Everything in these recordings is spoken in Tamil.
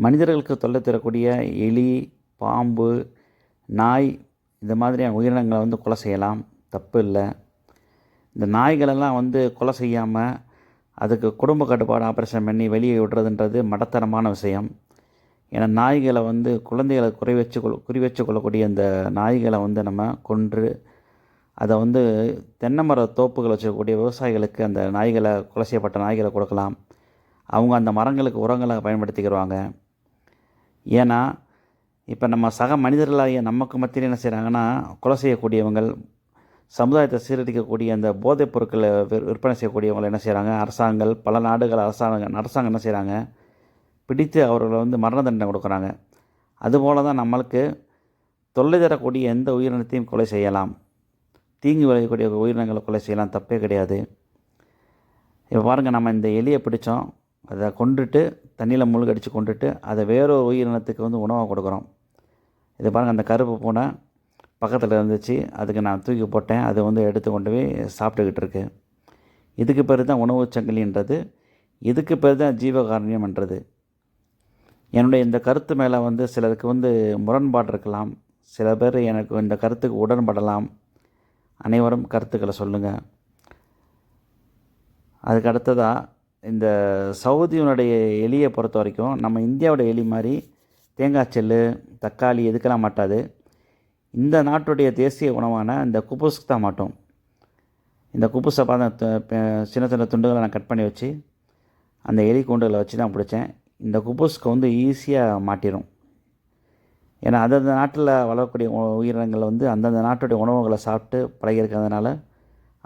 மனிதர்களுக்கு தொல்லை தரக்கூடிய எலி, பாம்பு, நாய் இந்த மாதிரியான உயிரினங்களை வந்து கொலை செய்யலாம், தப்பு இல்லை. இந்த நாய்களெல்லாம் வந்து கொலை செய்யாமல் அதுக்கு குடும்ப கட்டுப்பாடு ஆப்ரேஷன் பண்ணி வெளியே விடுறதுன்றது மடத்தனமான விஷயம். ஏன்னா நாய்களை வந்து குழந்தைகளை குறி வச்சு கொள்ளக்கூடிய இந்த நாய்களை வந்து நம்ம கொன்று அதை வந்து தென்னை மர தோப்புகள் வச்சுக்கக்கூடிய விவசாயிகளுக்கு அந்த நாய்களை கொலை செய்யப்பட்ட நாய்களை கொடுக்கலாம். அவங்க அந்த மரங்களுக்கு உரங்களை பயன்படுத்திக்கிடுவாங்க. ஏன்னா இப்போ நம்ம சக மனிதர்களாகிய நமக்கு மத்தியில் என்ன செய்கிறாங்கன்னா, கொலை செய்யக்கூடியவங்கள், சமுதாயத்தை சீரழிக்கக்கூடிய அந்த போதைப் பொருட்களை விற்பனை செய்யக்கூடியவங்களை என்ன செய்கிறாங்க, பல நாடுகள் அரசாங்கம் என்ன செய்கிறாங்க, பிடித்து அவர்களை வந்து மரண தண்டனை கொடுக்குறாங்க. அதுபோல தான் நம்மளுக்கு தொல்லை தரக்கூடிய எந்த உயிரினத்தையும் கொலை செய்யலாம், தீங்கு விளையக்கூடிய உயிரினங்களை கொலை செய்யலாம், தப்பே கிடையாது. இப்போ பாருங்கள், நம்ம இந்த எலியை பிடித்தோம், அதை கொண்டுட்டு தண்ணியில் மூழ்கடிச்சு கொண்டுட்டு அதை வேறொரு உயிரினத்துக்கு வந்து உணவாக கொடுக்குறோம். இது பாருங்கள், அந்த கருப்பு பூனை பக்கத்தில் இருந்துச்சு, அதுக்கு நான் தூக்கி போட்டேன், அது வந்து எடுத்து கொண்டு போய் சாப்பிட்டுக்கிட்டு இருக்கு. இதுக்கு பேர் தான் உணவு சங்கிலின்றது, இதுக்கு பேர் தான் ஜீவகாருண்யம்ன்றது. என்னுடைய இந்த கருத்து மேலே வந்து சிலருக்கு வந்து முரண்பாடு இருக்கலாம், சில பேர் எனக்கு இந்த கருத்துக்கு உடன்படலாம். அனைவரும் கருத்துக்களை சொல்லுங்கள். அதுக்கு அடுத்ததாக இந்த சவுதியினுடைய எலியை பொறுத்த வரைக்கும் நம்ம இந்தியாவோட எலி மாதிரி தேங்காய் செல்லு, தக்காளி எதுக்கெல்லாம் மாட்டாது. இந்த நாட்டுடைய தேசிய உணவான இந்த குபுஸ்க்கு தான் மாட்டோம். இந்த குபுஸை பார்த்து சின்ன சின்ன துண்டுகளை நான் கட் பண்ணி வச்சு அந்த எலி கூண்டுகளை வச்சு தான் பிடிச்சேன். இந்த குபுஸ்க்கு வந்து ஈஸியாக மாட்டிடும். ஏன்னா அந்தந்த நாட்டில் வளரக்கூடிய உயிரினங்கள் வந்து அந்தந்த நாட்டுடைய உணவுகளை சாப்பிட்டு பழகிருக்கிறதுனால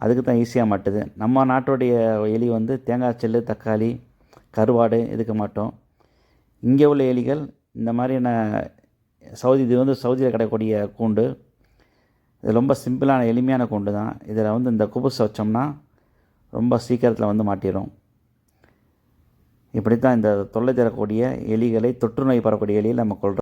அதுக்கு தான் ஈஸியாக மாட்டுது. நம்ம நாட்டுடைய எலி வந்து தேங்காய் செல்லு, தக்காளி, கருவாடு இதுக்கு மாட்டோம். இங்கே உள்ள எலிகள் இந்த மாதிரியான இது வந்து சவுதியில் கிடைக்கக்கூடிய கூண்டு. இது ரொம்ப சிம்பிளான எளிமையான கூண்டு தான். இதில் வந்து இந்த குபுஸ் வச்சோம்னா ரொம்ப சீக்கிரத்தில் வந்து மாட்டிடும். இப்படி தான் இந்த தொல்லை தரக்கூடிய எலிகளை, தொற்று நோய் பரவக்கூடிய எலியை நம்ம கொள்கிறோம்.